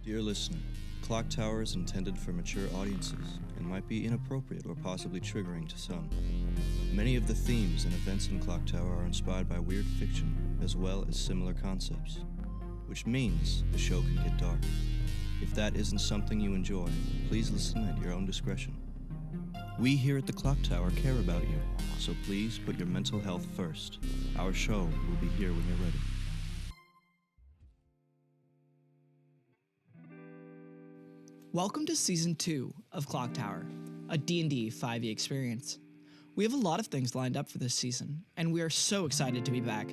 Dear listener, ClockTower is intended for mature audiences and might be inappropriate or possibly triggering to some. Many of the themes and events in ClockTower are inspired by weird fiction as well as similar concepts, which means the show can get dark. If that isn't something you enjoy, please listen at your own discretion. We here at the ClockTower care about you, so please put your mental health first. Our show will be here when you're ready. Welcome to Season 2 of ClockTower, a D&D 5e experience. We have a lot of things lined up for this season, and we are so excited to be back.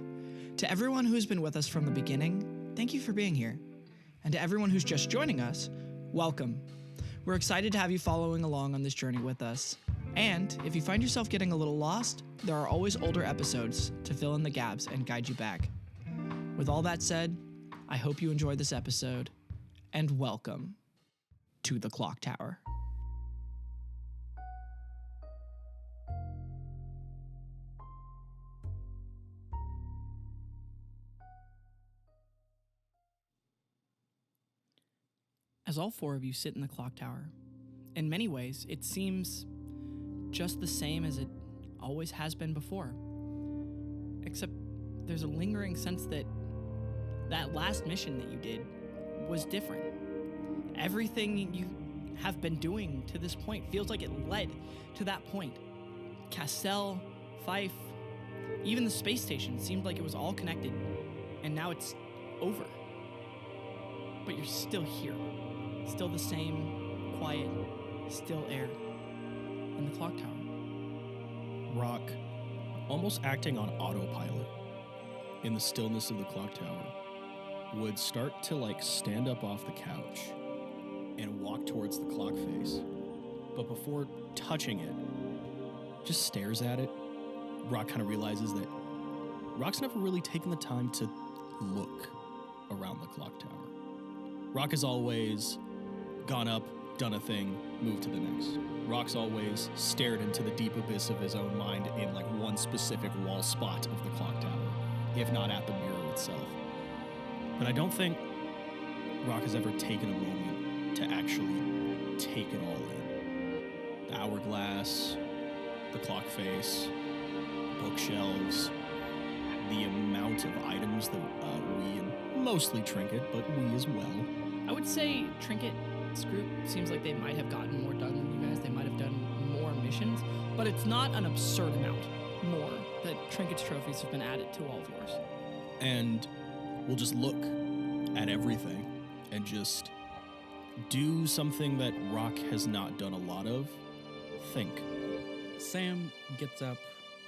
To everyone who has been with us from the beginning, thank you for being here. And to everyone who's just joining us, welcome. We're excited to have you following along on this journey with us. And if you find yourself getting a little lost, there are always older episodes to fill in the gaps and guide you back. With all that said, I hope you enjoyed this episode, and welcome to the ClockTower. As all four of you sit in the ClockTower, in many ways, it seems just the same as it always has been before. Except there's a lingering sense that that last mission that you did was different. Everything you have been doing to this point feels like it led to that point. Castell, Fife, even the space station seemed like it was all connected, and now it's over. But you're still here. Still the same quiet, still air in the clock tower. Rock, almost acting on autopilot in the stillness of the clock tower, would start to stand up off the couch and walk towards the clock face. But before touching it, just stares at it. Rock kind of realizes that Rock's never really taken the time to look around the clock tower. Rock has always gone up, done a thing, moved to the next. Rock's always stared into the deep abyss of his own mind in one specific wall spot of the clock tower, if not at the mirror itself. But I don't think Rock has ever taken a moment to actually take it all in. The hourglass, the clock face, bookshelves, the amount of items that we, and mostly Trinket, but we as well. I would say Trinket's group seems like they might have gotten more done than you guys. They might have done more missions, but it's not an absurd amount more that Trinket's trophies have been added to all of yours. And we'll just look at everything and just do something that Rock has not done a lot of. Think. Sam gets up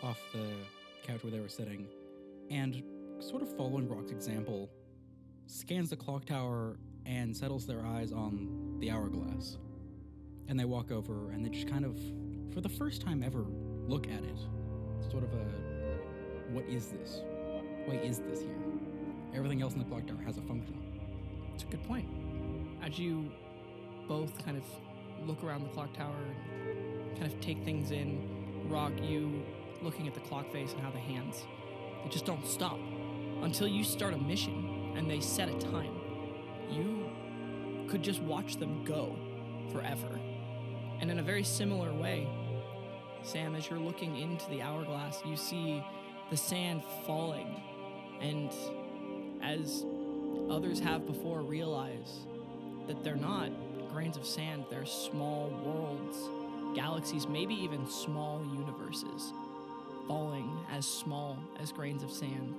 off the couch where they were sitting and, sort of following Rock's example, scans the clock tower and settles their eyes on the hourglass. And they walk over and they just kind of, for the first time ever, look at it. Sort of what is this? Why is this here? Everything else in the clock tower has a function. That's a good point. As you both kind of look around the clock tower and kind of take things in, Rock, you looking at the clock face and how the hands, they just don't stop until you start a mission and they set a time. You could just watch them go forever. And in a very similar way, Sam, as you're looking into the hourglass, you see the sand falling, and as others have before, realize that they're not grains of sand, they're small worlds, galaxies, maybe even small universes, falling as small as grains of sand.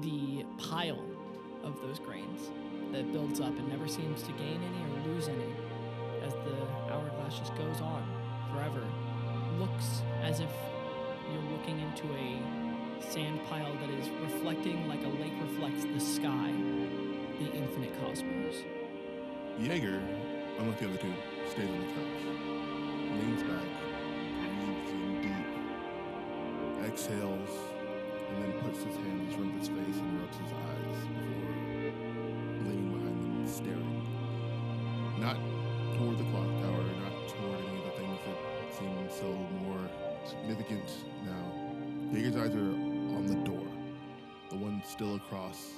The pile of those grains that builds up and never seems to gain any or lose any as the hourglass just goes on forever, looks as if you're looking into a sand pile that is reflecting like a lake reflects the sky, the infinite cosmos. Jaeger, unlike the other two, stays on the couch, leans back, breathes in deep, exhales, and then puts his hands in front of his face and rubs his eyes before leaning behind them and staring. Not toward the clock tower, not toward any of the things that seem so more significant now. Jaeger's eyes are on the door, the one still across,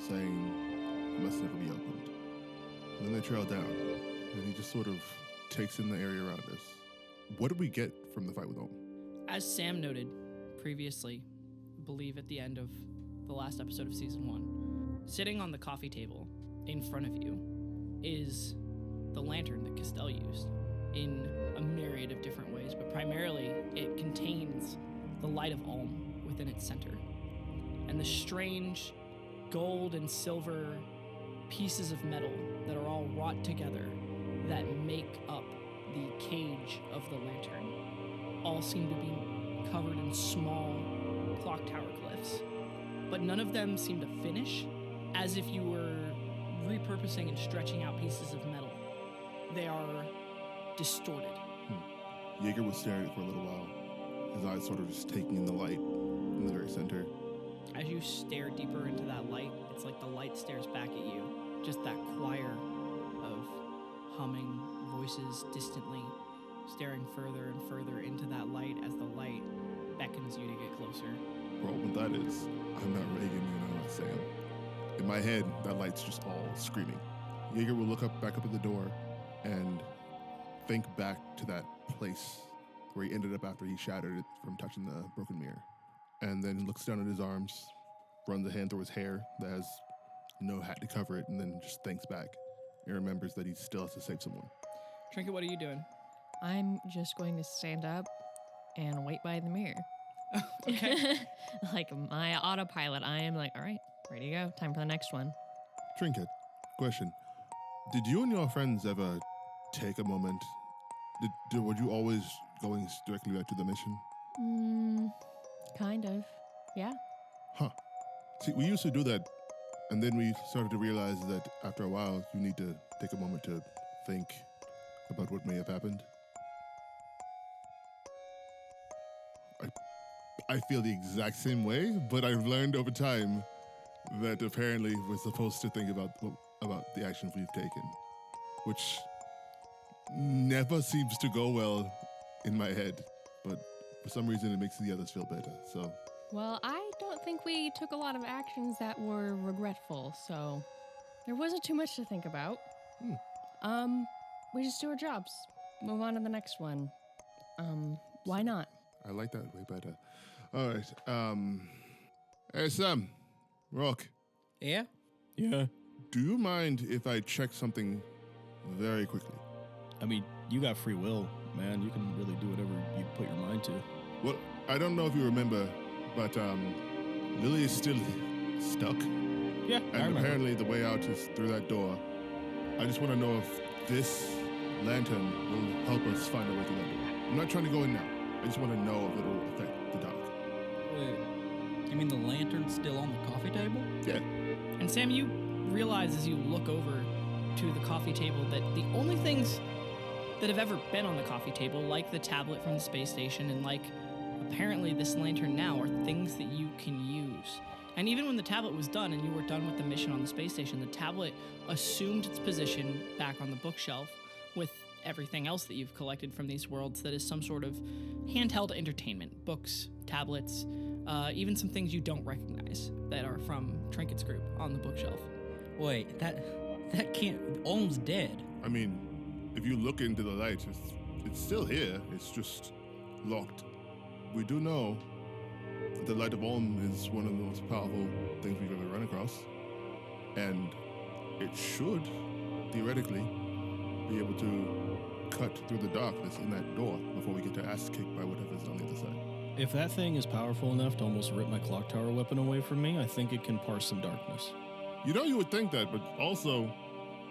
saying, "It must never be opened." And then the trail down, and he just sort of takes in the area around us. What did we get from the fight with Ulhm? As Sam noted previously, I believe at the end of the last episode of Season 1, sitting on the coffee table in front of you is the lantern that Kball used in a myriad of different ways, but primarily it contains the light of Ulhm within its center. And the strange gold and silver pieces of metal that are all wrought together that make up the cage of the lantern all seem to be covered in small clock tower glyphs. But none of them seem to finish, as if you were repurposing and stretching out pieces of metal. They are distorted. Jaeger was staring at it for a little while, his eyes sort of just taking in the light in the very center. As you stare deeper into that light, it's like the light stares back at you. Just that choir of humming voices distantly, staring further and further into that light as the light beckons you to get closer. Problem with that is, I'm not Reagan and I'm not Sam. In my head, that light's just all screaming. Jaeger will look back up at the door and think back to that place where he ended up after he shattered it from touching the broken mirror. And then looks down at his arms, runs a hand through his hair that has no hat to cover it, and then just thinks back and remembers that he still has to save someone. Trinket, what are you doing? I'm just going to stand up and wait by the mirror. Okay. Like my autopilot, I am like, all right, ready to go. Time for the next one. Trinket, question. Did you and your friends ever take a moment? Were you always going directly back to the mission? Kind of. Yeah. Huh. See, we used to do that, and then we started to realize that after a while, you need to take a moment to think about what may have happened. I feel the exact same way, but I've learned over time that apparently we're supposed to think about the actions we've taken, which never seems to go well in my head, but for some reason it makes the others feel better, so. Well, I don't think we took a lot of actions that were regretful, so there wasn't too much to think about. We just do our jobs. Move on to the next one. Why not? I like that way better. All right. Hey, Sam. Rock. Yeah? Yeah. Do you mind if I check something very quickly? I mean, you got free will, man. You can really do whatever you put your mind to. Well, I don't know if you remember, but Lily is still stuck. Yeah, I And remember. apparently the way out is through that door. I just want to know if this lantern will help us find a way through that door. I'm not trying to go in now. I just want to know if it'll affect the dock. Wait, you mean the lantern's still on the coffee table? Yeah. And Sam, you realize as you look over to the coffee table that the only things that have ever been on the coffee table, like the tablet from the space station and like apparently this lantern now, are things that you can use. And even when the tablet was done and you were done with the mission on the space station, the tablet assumed its position back on the bookshelf with everything else that you've collected from these worlds that is some sort of handheld entertainment. Books, tablets, even some things you don't recognize that are from Trinket's group on the bookshelf. Wait, that can't... Ulm's dead. I mean, if you look into the light, it's still here. It's just locked. We do know that the light of Ulm is one of the most powerful things we've ever run across. And it should, theoretically, be able to cut through the darkness in that door before we get our ass kicked by whatever's on the other side. If that thing is powerful enough to almost rip my clock tower weapon away from me, I think it can parse some darkness. You know, you would think that, but also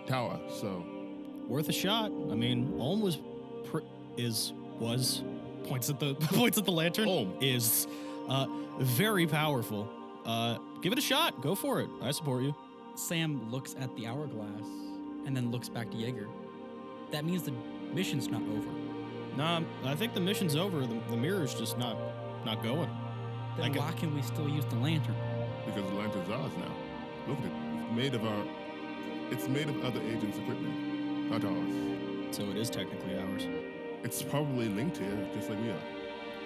tower, so... Worth a shot. I mean, Ulm points at the lantern. Ulm. Is very powerful. Give it a shot. Go for it. I support you. Sam looks at the hourglass and then looks back to Jaeger. That means the mission's not over. Nah, I think the mission's over. The mirror's just not going. Then why can we still use the lantern? Because the lantern's ours now. Look at it. It's made of other agents' equipment, not ours. So it is technically ours. It's probably linked here, just like we are.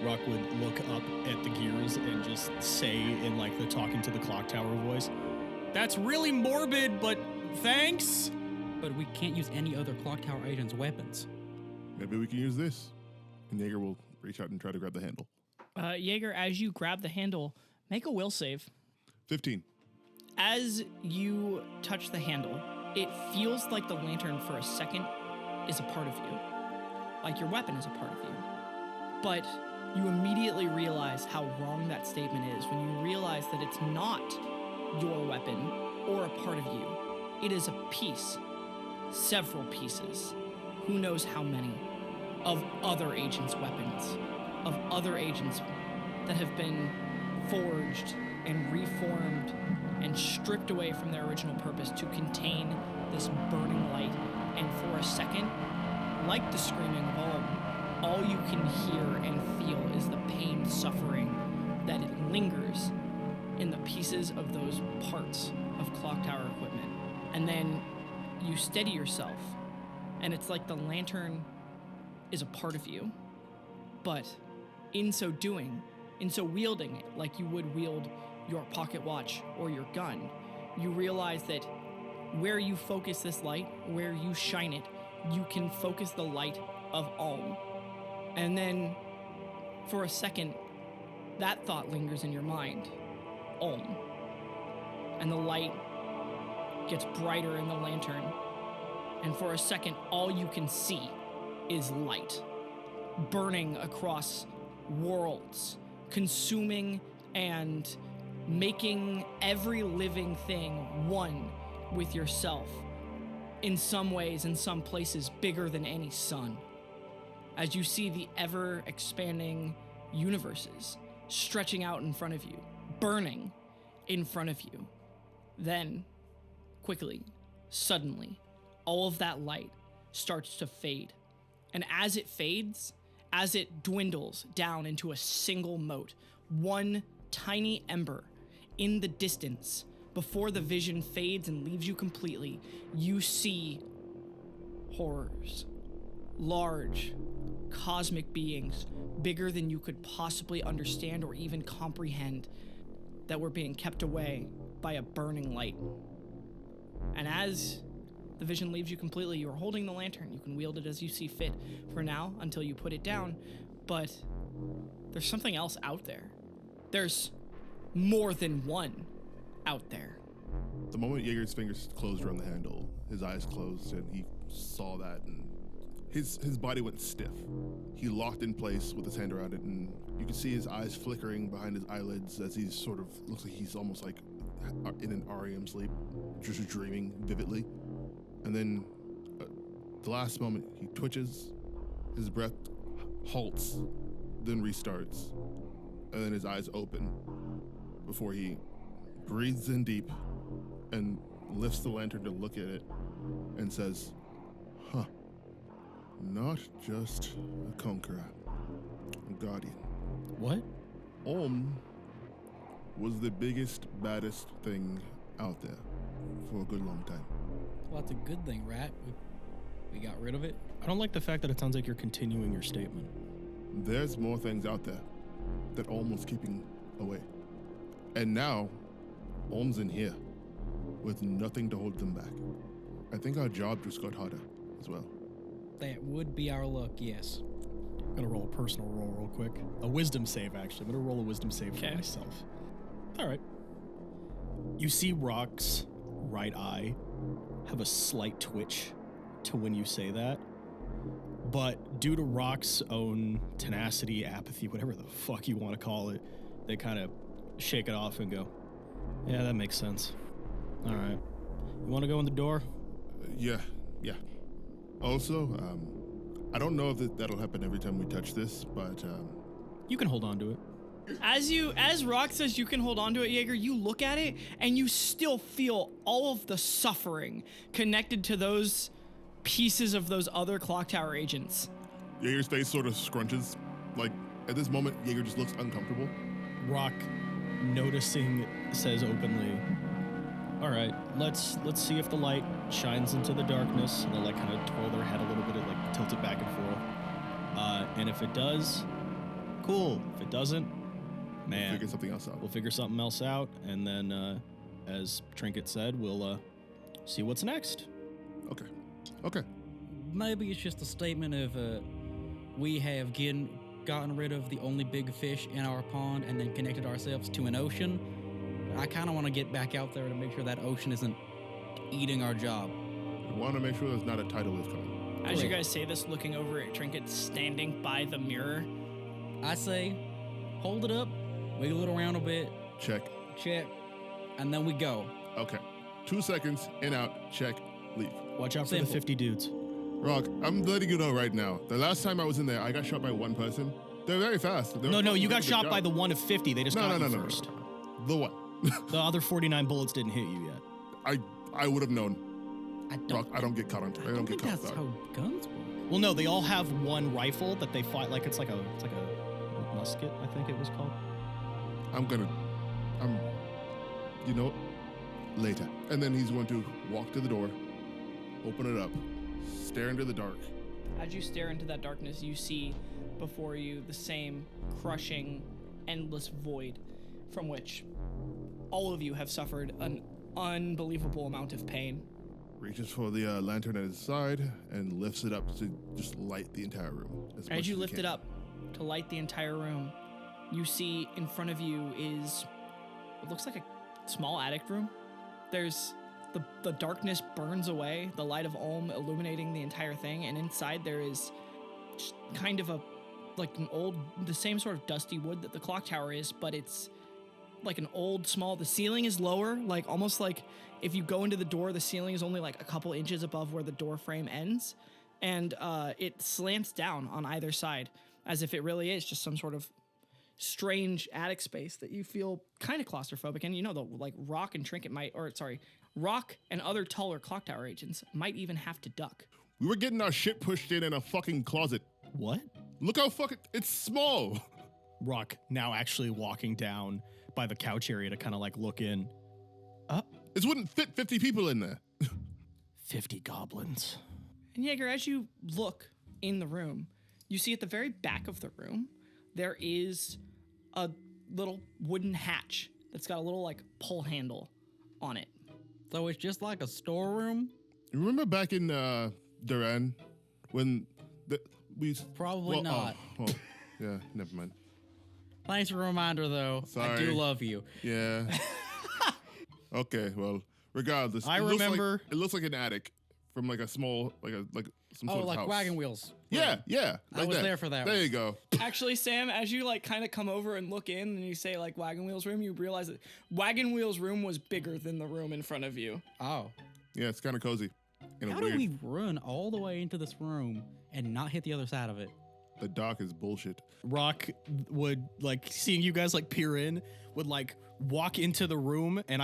Rock would look up at the gears and just say in like the talking to the clock tower voice, "That's really morbid, but thanks." But we can't use any other ClockTower agent's weapons. Maybe we can use this. And Jaeger will reach out and try to grab the handle. Jaeger, as you grab the handle, make a will save. 15. As you touch the handle, it feels like the lantern for a second is a part of you. Like your weapon is a part of you. But you immediately realize how wrong that statement is when you realize that it's not your weapon or a part of you. It is a piece, several pieces, who knows how many, of other agents' weapons, of other agents that have been forged and reformed and stripped away from their original purpose to contain this burning light. And for a second, like the screaming of Ulhm, all you can hear and feel is the pain, suffering that it lingers in the pieces of those parts of ClockTower equipment. And then you steady yourself, and it's like the lantern is a part of you. But in so doing, in so wielding it like you would wield your pocket watch or your gun, you realize that where you focus this light, where you shine it, you can focus the light of Ulhm. And then, for a second, that thought lingers in your mind. Ulhm. And the light gets brighter in the lantern. And for a second, all you can see is light. Burning across worlds. Consuming and making every living thing one with yourself. In some ways, in some places, bigger than any sun. As you see the ever-expanding universes stretching out in front of you, burning in front of you. Then, quickly, suddenly, all of that light starts to fade. And as it fades, as it dwindles down into a single mote, one tiny ember in the distance, before the vision fades and leaves you completely, you see horrors. Large, cosmic beings, bigger than you could possibly understand or even comprehend, that were being kept away by a burning light. And as the vision leaves you completely, you're holding the lantern. You can wield it as you see fit for now until you put it down, but there's something else out there. There's more than one out there. The moment Jaeger's fingers closed around the handle, his eyes closed and he saw that, and his body went stiff. He locked in place with his hand around it, and you can see his eyes flickering behind his eyelids as he's sort of, looks like he's almost like in an REM sleep, just dreaming vividly. And then the last moment, he twitches, his breath halts, then restarts, and then his eyes open before he breathes in deep and lifts the lantern to look at it and says, "Huh. Not just a conqueror, a guardian. What? Ulhm was the biggest, baddest thing out there for a good long time. Well, that's a good thing, Rat. We got rid of it. I don't like the fact that it sounds like you're continuing your statement. There's more things out there that Ulm was keeping away. And now, Ulm's in here with nothing to hold them back. I think our job just got harder as well. That would be our luck, yes. I'm gonna roll a personal roll real quick. A wisdom save, actually. I'm gonna roll a wisdom save for Okay. myself. All right. You see Rock's right eye have a slight twitch to when you say that. But due to Rock's own tenacity, apathy, whatever the fuck you want to call it, they kind of shake it off and go, yeah, that makes sense. All right. You want to go in the door? Yeah. Also, I don't know if that'll happen every time we touch this, but You can hold on to it. As Rock says you can hold on to it, Jaeger, you look at it and you still feel all of the suffering connected to those pieces of those other ClockTower agents. Jaeger's face sort of scrunches. Like, at this moment, Jaeger just looks uncomfortable. Rock, noticing, says openly, all right, let's see if the light shines into the darkness. And they'll like kind of twirl their head a little bit and like tilt it back and forth. And if it does, cool. If it doesn't, man, Figure something else out. we'll figure something else out. And then, as Trinket said, we'll see what's next. Okay. Okay. Maybe it's just a statement of we have gotten rid of the only big fish in our pond and then connected ourselves to an ocean. I kind of want to get back out there to make sure that ocean isn't eating our job. I want to make sure there's not a tidal wave coming. As you guys say this, looking over at Trinket standing by the mirror, I say, hold it up, wiggle it around a bit, Check. and then we go. Okay. 2 seconds, in, out, check, leave. Watch out for the Simple. 50 dudes. Rock, I'm letting you know right now. The last time I was in there, I got shot by one person. They're very fast. No, you got shot by the one of 50. They just got you first. The one. The other 49 bullets didn't hit you yet. I would have known. I Rock, I don't get caught on. I don't get think caught that's out. how guns work. Well, no, they all have one rifle that they fight like it's like a musket, I think it was called. You know, later. And then he's going to walk to the door, open it up, stare into the dark. as you stare into that darkness, you see before you the same crushing, endless void from which all of you have suffered an unbelievable amount of pain. Reaches for the lantern at his side and lifts it up to just light the entire room. As you lift it up to light the entire room, you see in front of you is what looks like a small attic room. There's the darkness burns away, the light of Ulhm illuminating the entire thing, and inside there is just kind of the same sort of dusty wood that the clock tower is, but it's like an old small, the ceiling is lower, like almost like if you go into the door, the ceiling is only like a couple inches above where the door frame ends, and it slants down on either side as if it really is just some sort of strange attic space that you feel kind of claustrophobic in. You know, Rock and Trinket Rock and other taller clock tower agents might even have to duck. We were getting our shit pushed in a fucking closet. What? Look how fucking, it's small. Rock now actually walking down by the couch area to kind of like look in. This wouldn't fit 50 people in there. 50 goblins. And Jaeger, as you look in the room, you see at the very back of the room, there is a little wooden hatch that's got a little like pull handle on it. So it's just like a storeroom? You remember back in Duran when Probably not. Oh, yeah, never mind. Thanks for the reminder, though. I Sorry. do love you. Yeah. Okay, well, regardless. I it looks remember- it looks like an attic from like a small, like some sort Oh, of like house. wagon wheels. Yeah, yeah. I like was that. there for that There one. you go. Actually, Sam, as you like kind of come over and look in and you say like Wagon Wheel's room, you realize that Wagon Wheel's room was bigger than the room in front of you. Oh. Yeah, it's kind of cozy. In a How weird, do we run all the way into this room and not hit the other side of it? the dock is bullshit. Rock would like seeing you guys like peer in, would like walk into the room, and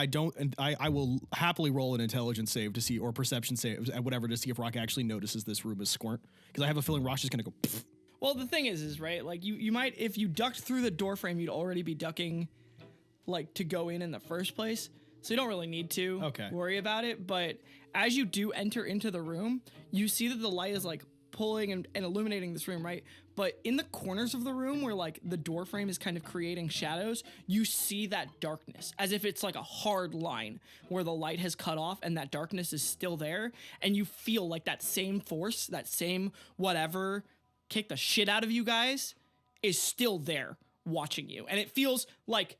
I will happily roll an intelligence save to see, or perception save, whatever, to see if Rock actually notices this room is squirnt, because I have a feeling Rock's just gonna go. Pfft. Well, the thing is right, like you might, if you ducked through the door frame, you'd already be ducking like to go in the first place. So you don't really need to worry about it. But as you do enter into the room, you see that the light is like pulling and illuminating this room, right? But in the corners of the room where like the door frame is kind of creating shadows, you see that darkness as if it's like a hard line where the light has cut off and that darkness is still there. And you feel like that same force, that same whatever kick the shit out of you guys is still there watching you. And it feels like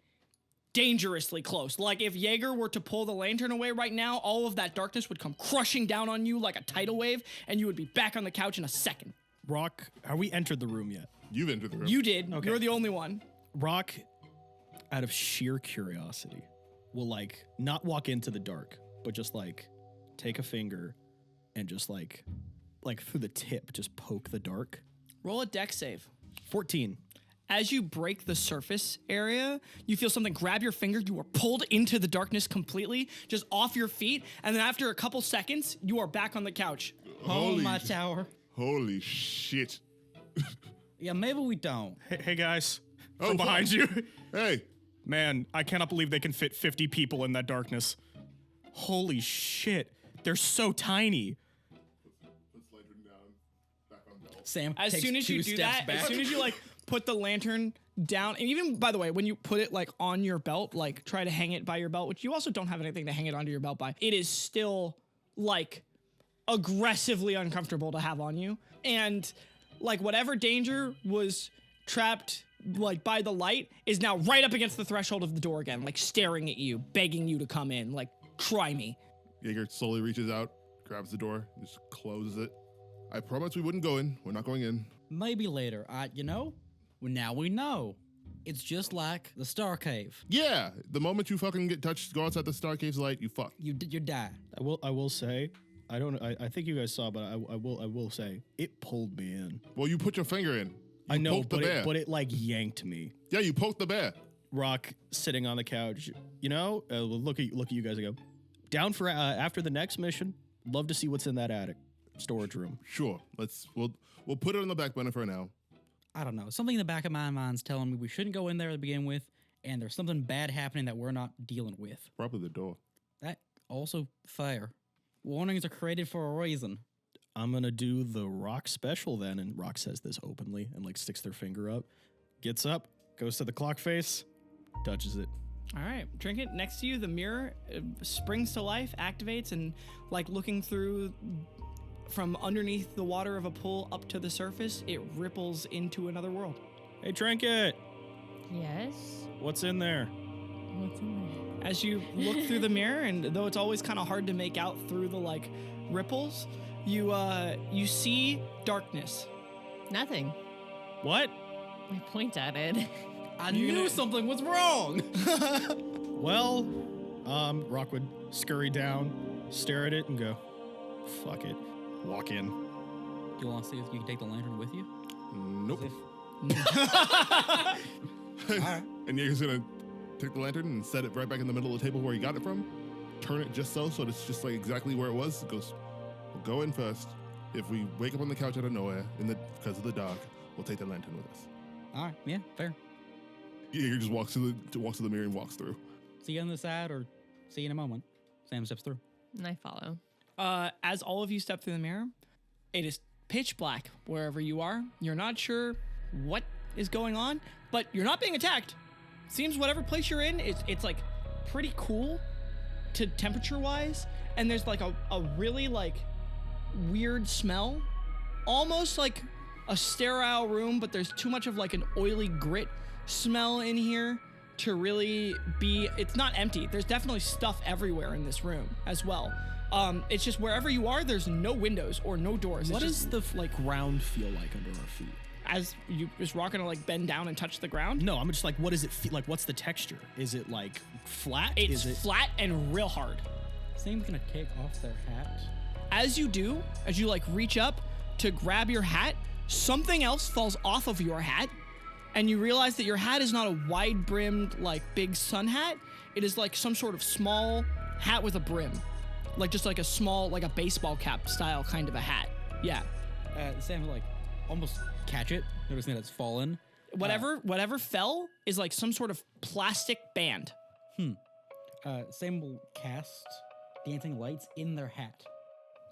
dangerously close. Like if Jaeger were to pull the lantern away right now, all of that darkness would come crushing down on you like a tidal wave, and you would be back on the couch in a second. Rock, have we entered the room yet? You've entered the room. You did. Okay. You're the only one. Rock, out of sheer curiosity, will like not walk into the dark, but just like take a finger and just like through the tip, just poke the dark. Roll a dex save. 14. As you break the surface area, you feel something grab your finger. You are pulled into the darkness completely, just off your feet. And then after a couple seconds, you are back on the couch. Home, my tower. Holy shit. Yeah, maybe we don't. Hey guys, Oh, from behind fuck. you. Hey, Man, I cannot believe they can fit 50 people in that darkness. Holy shit, they're so tiny. Sam As takes soon as 2 you do steps that, back. as soon as you like put the lantern down, and even by the way, when you put it like on your belt, like try to hang it by your belt, which you also don't have anything to hang it onto your belt by, it is still like aggressively uncomfortable to have on you. And like whatever danger was trapped like by the light is now right up against the threshold of the door again, like staring at you, begging you to come in, like, try me. Jaeger slowly reaches out, grabs the door, just closes it. I promised we wouldn't go in. We're not going in. Maybe later. Well, now we know. It's just like the Star Cave. Yeah, the moment you fucking get touched, go outside the Star Cave's light, you fuck. You die. I will say, I think you guys saw, but I will say, it pulled me in. Well, you put your finger in. You I know, poked the bear. but it like yanked me. Yeah, you poked the bear. Rock sitting on the couch, look at you guys and go, down for after the next mission. Love to see what's in that attic storage room. Sure, we'll put it on the back burner for now. I don't know. Something in the back of my mind's telling me we shouldn't go in there to begin with, and there's something bad happening that we're not dealing with. Probably the door. That also fair. Warnings are created for a reason. I'm gonna do the Rock special then, and Rock says this openly and like sticks their finger up, gets up, goes to the clock face, touches it. All right, Trinket, next to you, the mirror springs to life, activates, and like looking through from underneath the water of a pool up to the surface, it ripples into another world. Hey Trinket, Yes. what's in there? What's in there? As you look through the mirror, and though it's always kind of hard to make out through the like ripples, you see darkness. Nothing. What? I point at it. I knew something was wrong. Well, Rock would scurry down, stare at it, and go, fuck it, walk in. Do you want to see if you can take the lantern with you? Nope. Alright. And Jaeger's gonna take the lantern and set it right back in the middle of the table where he got it from. Turn it just so it's just like exactly where it was. It goes, we'll go in first. If we wake up on the couch out of nowhere because of the dark, we'll take the lantern with us. All right, yeah, fair. Jaeger just walks to the mirror and walks through. See you on the side, or see you in a moment. Sam steps through. And I follow. As all of you step through the mirror, it is pitch black wherever you are. You're not sure what is going on, but you're not being attacked. Seems whatever place you're in, it's like pretty cool to temperature-wise, and there's like a really like weird smell, almost like a sterile room, but there's too much of like an oily grit smell in here to really be. It's not empty. There's definitely stuff everywhere in this room as well. It's just wherever you are, there's no windows or no doors. What it's does the like ground feel like under our feet? as you is Rock gonna like bend down and touch the ground? No, I'm just like, what does it feel like? What's the texture? Is it like flat? It's Is it flat and real hard. Sam's gonna take off their hat. As you do, as you like reach up to grab your hat, something else falls off of your hat, and you realize that your hat is not a wide-brimmed like big sun hat. It is like some sort of small hat with a brim, like just like a small, like a baseball cap style kind of a hat. Yeah. Sam will like almost catch it, noticing that it's fallen. Whatever fell is like some sort of plastic band. Sam will cast dancing lights in their hat,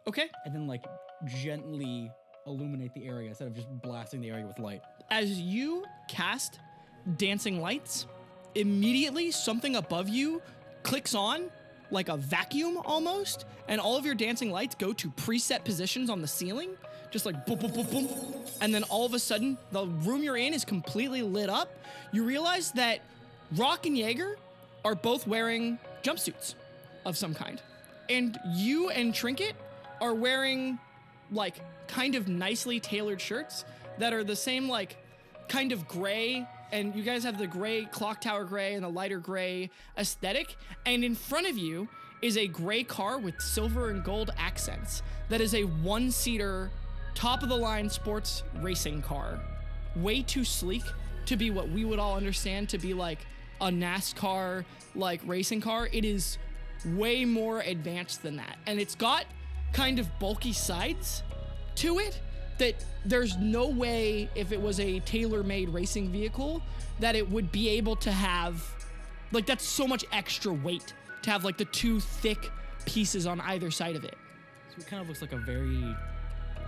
Okay. and then like gently illuminate the area instead of just blasting the area with light. As you cast dancing lights, immediately something above you clicks on, like a vacuum almost, and all of your dancing lights go to preset positions on the ceiling, just like boom, boom, boom, boom. And then all of a sudden, the room you're in is completely lit up. You realize that Rock and Jaeger are both wearing jumpsuits of some kind. And you and Trinket are wearing like kind of nicely tailored shirts that are the same like kind of gray, and you guys have the gray ClockTower gray and the lighter gray aesthetic, and in front of you is a gray car with silver and gold accents that is a one-seater top of the line sports racing car, way too sleek to be what we would all understand to be like a NASCAR like racing car. It is way more advanced than that, and it's got kind of bulky sides to it that there's no way, if it was a tailor-made racing vehicle, that it would be able to have, like, that's so much extra weight to have like the two thick pieces on either side of it. So it kind of looks like a very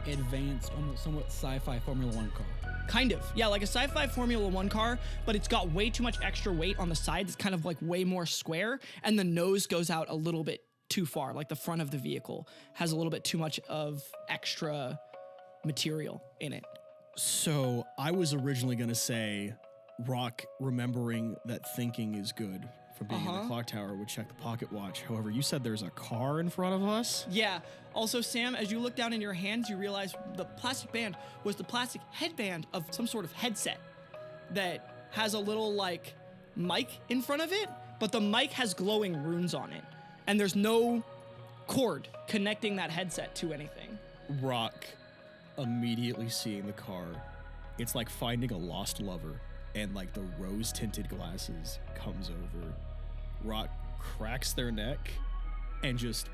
advanced, almost somewhat sci-fi Formula One car. Kind of, yeah, like a sci-fi Formula One car, but it's got way too much extra weight on the sides. It's kind of like way more square, and the nose goes out a little bit too far. Like the front of the vehicle has a little bit too much of extra material in it. So I was originally going to say, Rock, remembering that thinking is good from being in the clock tower, would check the pocket watch. However, you said there's a car in front of us? Yeah. Also, Sam, as you look down in your hands, you realize the plastic band was the plastic headband of some sort of headset that has a little, like, mic in front of it, but the mic has glowing runes on it, and there's no cord connecting that headset to anything. Rock, immediately seeing the car, it's like finding a lost lover, and like the rose-tinted glasses comes over. Rock cracks their neck and just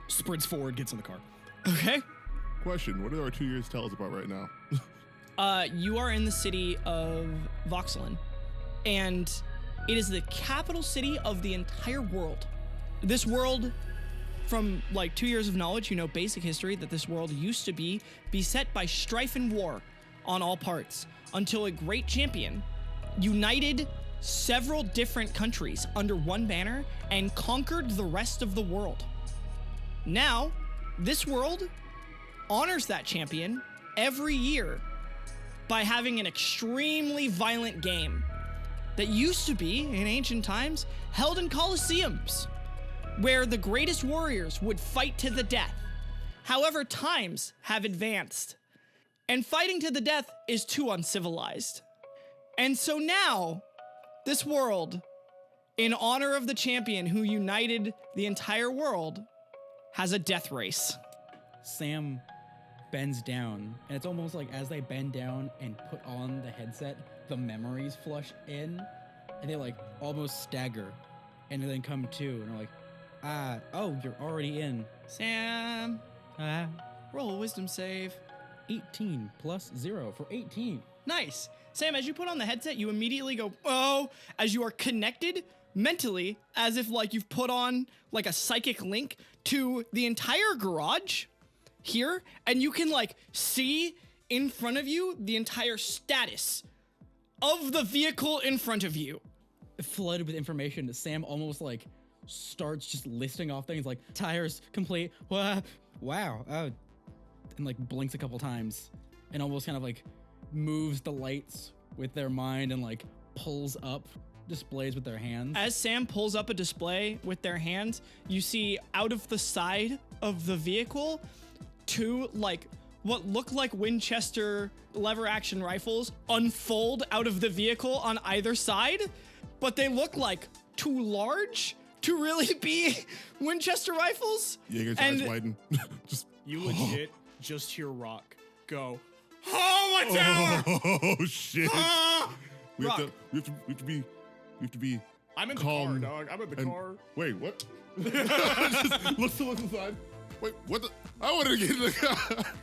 sprints forward, gets in the car. Okay. Question, what do our 2 years tell us about right now? You are in the city of Voxelin, and it is the capital city of the entire world. This world, from like 2 years of knowledge, you know basic history, that this world used to be beset by strife and war on all parts, until a great champion united several different countries under one banner and conquered the rest of the world. Now, this world honors that champion every year by having an extremely violent game that used to be, in ancient times, held in coliseums, where the greatest warriors would fight to the death. However, times have advanced, and fighting to the death is too uncivilized. And so now, this world, in honor of the champion who united the entire world, has a death race. Sam bends down, and it's almost like as they bend down and put on the headset, the memories flush in, and they like almost stagger, and then come to, and they're like, oh, you're already in. Sam, roll a wisdom save. 18 plus 0 for 18. Nice. Sam, as you put on the headset, you immediately go, oh, as you are connected mentally, as if like you've put on like a psychic link to the entire garage here, and you can like see in front of you the entire status of the vehicle in front of you. Flooded with information, Sam almost like starts just listing off things like tires complete, wow, and like blinks a couple times and almost kind of like moves the lights with their mind and like pulls up displays with their hands. As Sam pulls up a display with their hands, you see out of the side of the vehicle two like what look like Winchester lever action rifles unfold out of the vehicle on either side, but they look like too large to really be Winchester rifles. Jaeger's eyes widen. Just You legit just hear Rock go, oh, my tower! Oh shit! We have to be. I'm in calm the car, dog. I'm in the and- car. Wait, what? Just look to the side. Wait, what? I wanted to get in the car.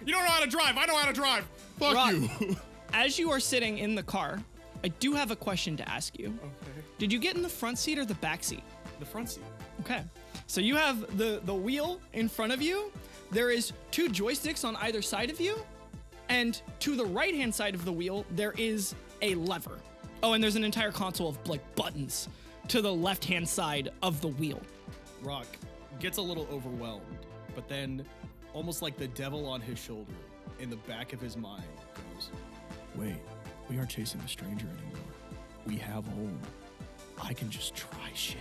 You don't know how to drive. I know how to drive. Fuck Rock. you. As you are sitting in the car, I do have a question to ask you. Okay. Did you get in the front seat or the back seat? The front seat. Okay. So you have the wheel in front of you. There is two joysticks on either side of you. And to the right-hand side of the wheel, there is a lever. Oh, and there's an entire console of like buttons to the left-hand side of the wheel. Rock gets a little overwhelmed, but then, almost like the devil on his shoulder, in the back of his mind, goes, wait, we aren't chasing the stranger anymore. We have Ulhm. I can just try shit.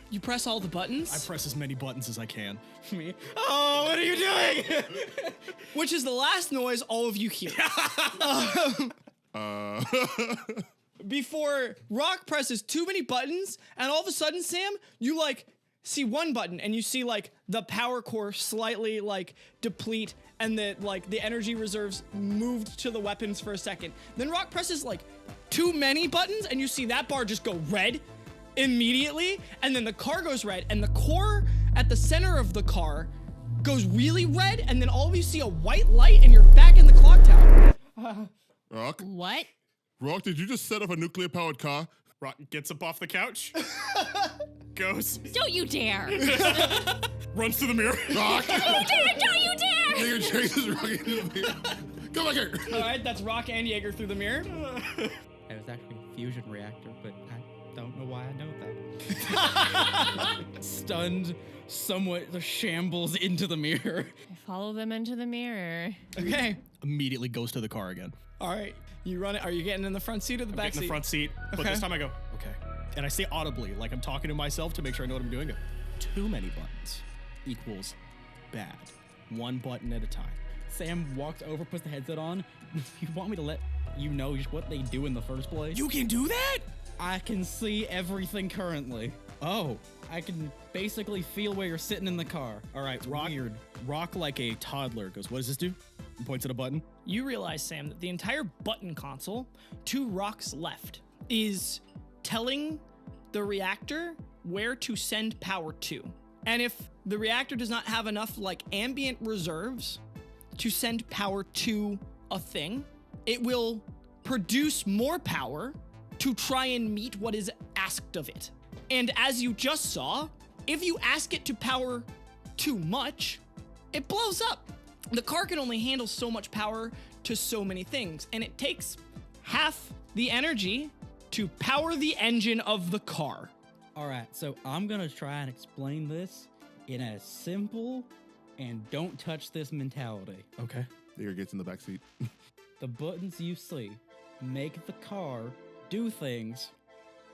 You press all the buttons. I press as many buttons as I can. Me. Oh, what are you doing? Which is the last noise all of you hear. Before Rock presses too many buttons, and all of a sudden, Sam, you like see one button, and you see like the power core slightly like deplete, and the energy reserves moved to the weapons for a second. Then Rock presses like too many buttons, and you see that bar just go red immediately, and then the car goes red, and the core at the center of the car goes really red, and then all of you see a white light, and you're back in the clock tower. Rock? What? Rock, did you just set up a nuclear-powered car? Rock gets up off the couch, goes, Don't you dare! runs to the mirror. Rock! Don't you dare! Jaeger chases Rock into the mirror. Come back here! All right, that's Rock and Jaeger through the mirror. It was actually a fusion reactor, but Don't know why I know that. Stunned, somewhat shambles into the mirror. I follow them into the mirror. Okay. Immediately goes to the car again. All right. You run it. Are you getting in the front seat or the I'm back getting seat? in the front seat, but Okay. this time I go, okay. And I say audibly, like I'm talking to myself to make sure I know what I'm doing. I go, too many buttons equals bad. One button at a time. Sam walks over, puts the headset on. You want me to let you know just what they do in the first place? You can do that? I can see everything currently. Oh. I can basically feel where you're sitting in the car. All right, rock like a toddler goes, what does this do? And points at a button. You realize, Sam, that the entire button console, 2 rocks left, is telling the reactor where to send power to. And if the reactor does not have enough like ambient reserves to send power to a thing, it will produce more power to try and meet what is asked of it. And as you just saw, if you ask it to power too much, it blows up. The car can only handle so much power to so many things, and it takes half the energy to power the engine of the car. All right, so I'm gonna try and explain this in a simple and don't touch this mentality. Okay. Jaeger gets in the back seat. The buttons you see make the car do things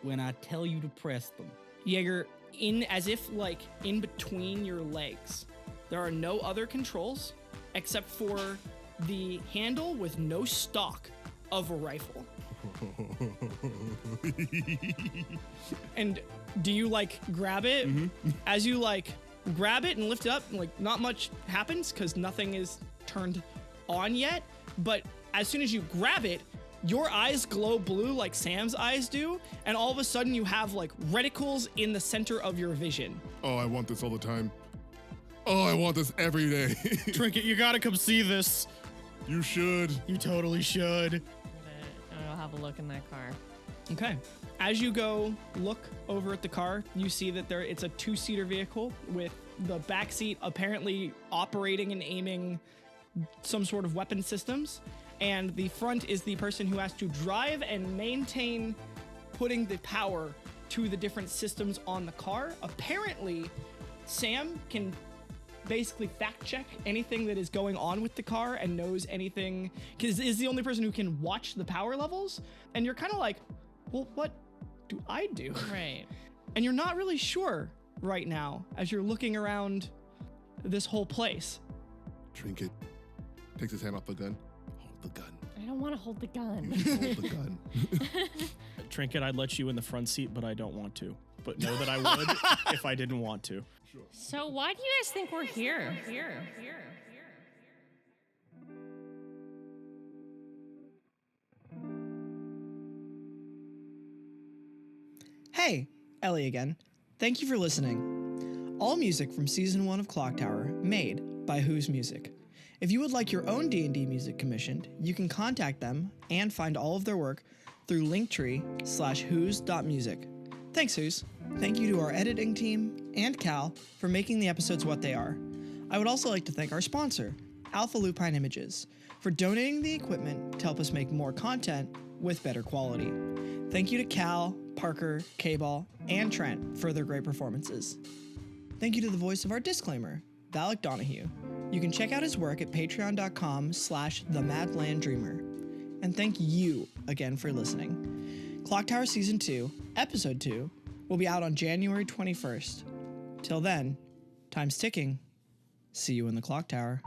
when I tell you to press them. Jaeger, as if like in between your legs, there are no other controls except for the handle with no stock of a rifle. And do you like grab it? As you like grab it and lift it up, like not much happens because nothing is turned on yet. But as soon as you grab it, your eyes glow blue like Sam's eyes do, and all of a sudden you have like reticles in the center of your vision. Oh, I want this all the time. Oh, I want this every day. Trinket, you gotta come see this. You should. You totally should. I'll have a look in that car. Okay. As you go look over at the car, you see that it's a 2-seater vehicle with the back seat apparently operating and aiming some sort of weapon systems. And the front is the person who has to drive and maintain putting the power to the different systems on the car. Apparently, Sam can basically fact check anything that is going on with the car and knows anything, because is the only person who can watch the power levels. And you're kind of like, well, what do I do? Right. And you're not really sure right now as you're looking around this whole place. Trinket takes his hand off the gun. Hold the gun. I don't want to hold the gun. Hold the gun. Trinket, I'd let you in the front seat, but I don't want to. But know that I would if I didn't want to. So why do you guys think we're here? Hey, Ellie again. Thank you for listening. All music from Season 1 of ClockTower made by Who's Music. If you would like your own D&D music commissioned, you can contact them and find all of their work through linktree/whos.music. Thanks, Who's. Thank you to our editing team and Cal for making the episodes what they are. I would also like to thank our sponsor, Alpha Lupine Images, for donating the equipment to help us make more content with better quality. Thank you to Cal, Parker, Kball, and Trent for their great performances. Thank you to the voice of our disclaimer, Valak Donahue. You can check out his work at patreon.com/themadlanddreamer. And thank you again for listening. ClockTower Season 2, Episode 2, will be out on January 21st. Till then, time's ticking. See you in the clock tower.